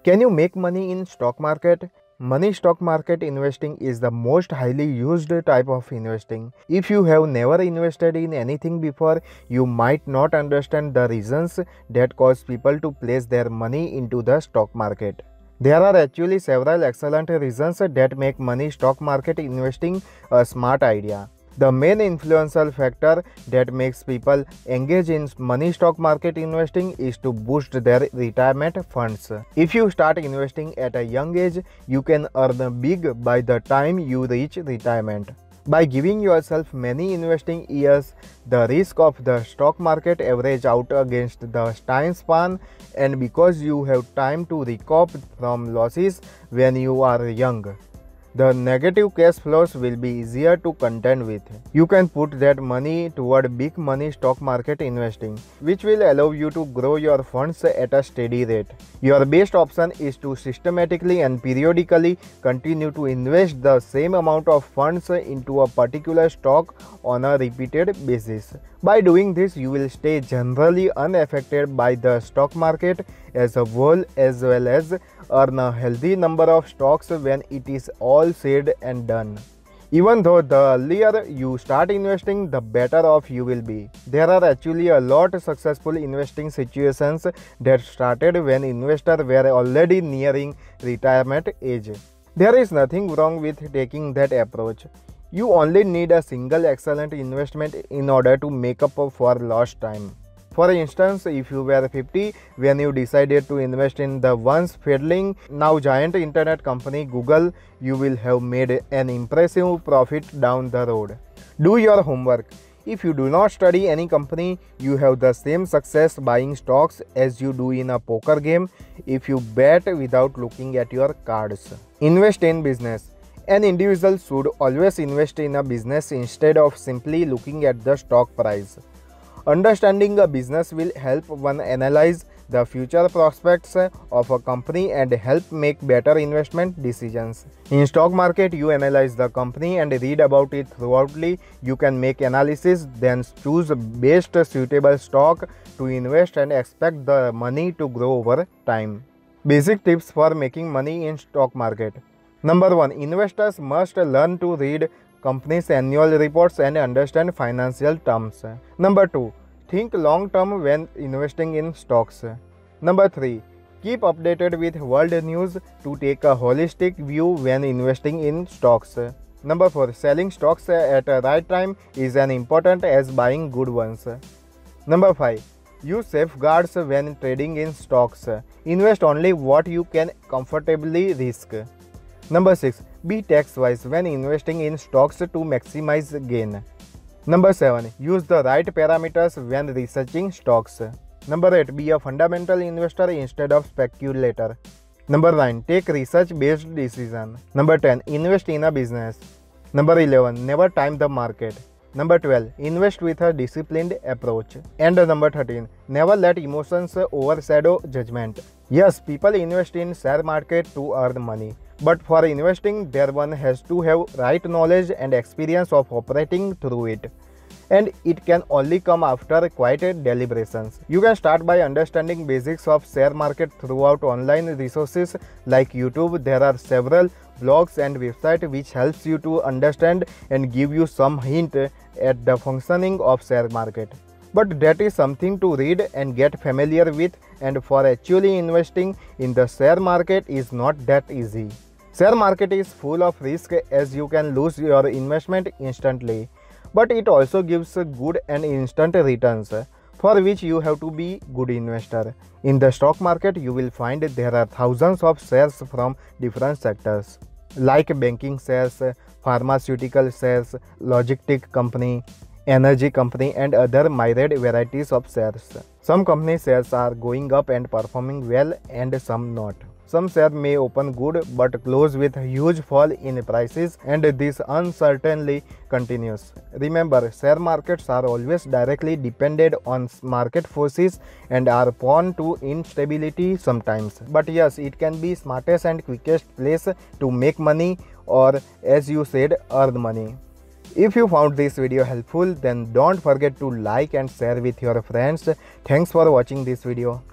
Can you make money in stock market? Money stock market investing is the most highly used type of investing. If you have never invested in anything before, you might not understand the reasons that cause people to place their money into the stock market. There are actually several excellent reasons that make money stock market investing a smart idea. The main influential factor that makes people engage in money stock market investing is to boost their retirement funds. If you start investing at a young age, you can earn big by the time you reach retirement. By giving yourself many investing years, the risk of the stock market average out against the time span, and because you have time to recoup from losses when you are young, the negative cash flows will be easier to contend with. You can put that money toward big money stock market investing, which will allow you to grow your funds at a steady rate. Your best option is to systematically and periodically continue to invest the same amount of funds into a particular stock on a repeated basis. By doing this, you will stay generally unaffected by the stock market as a whole, as well as earn a healthy number of stocks when it is all said and done. Even though the earlier you start investing, the better off you will be. There are actually a lot of successful investing situations that started when investors were already nearing retirement age. There is nothing wrong with taking that approach. You only need a single excellent investment in order to make up for lost time. For instance, if you were 50 when you decided to invest in the once fledgling, now giant internet company Google, you will have made an impressive profit down the road. Do your homework. If you do not study any company, you have the same success buying stocks as you do in a poker game if you bet without looking at your cards. Invest in business. An individual should always invest in a business instead of simply looking at the stock price. Understanding a business will help one analyze the future prospects of a company and help make better investment decisions. In stock market, you analyze the company and read about it thoroughly. You can make analysis, then choose best suitable stock to invest and expect the money to grow over time. Basic tips for making money in stock market. Number 1. Investors must learn to read companies' annual reports and understand financial terms. Number 2. Think long term when investing in stocks. Number 3. Keep updated with world news to take a holistic view when investing in stocks. Number 4. Selling stocks at the right time is as important as buying good ones. Number 5. Use safeguards when trading in stocks. Invest only what you can comfortably risk. Number 6. Be tax-wise when investing in stocks to maximize gain. Number 7. Use the right parameters when researching stocks. Number 8. Be a fundamental investor instead of speculator. Number 9. Take research-based decision. Number 10. Invest in a business. Number 11. Never time the market. Number 12. Invest with a disciplined approach. And number 13. Never let emotions overshadow judgment. Yes, people invest in share market to earn money. But for investing, one has to have right knowledge and experience of operating through it. And it can only come after quite deliberations. You can start by understanding basics of share market throughout online resources like YouTube. There are several blogs and websites which helps you to understand and give you some hint at the functioning of share market. But that is something to read and get familiar with, and for actually investing in the share market is not that easy. Share market is full of risk as you can lose your investment instantly, but it also gives good and instant returns, for which you have to be good investor. In the stock market, you will find there are thousands of shares from different sectors like banking shares, pharmaceutical shares, logistic company, energy company, and other myriad varieties of shares. Some company shares are going up and performing well, and some not. Some shares may open good but close with a huge fall in prices, and this uncertainty continues. Remember, share markets are always directly dependent on market forces and are prone to instability sometimes. But yes, it can be smartest and quickest place to make money, or as you said, earn money. If you found this video helpful, then don't forget to like and share with your friends. Thanks for watching this video.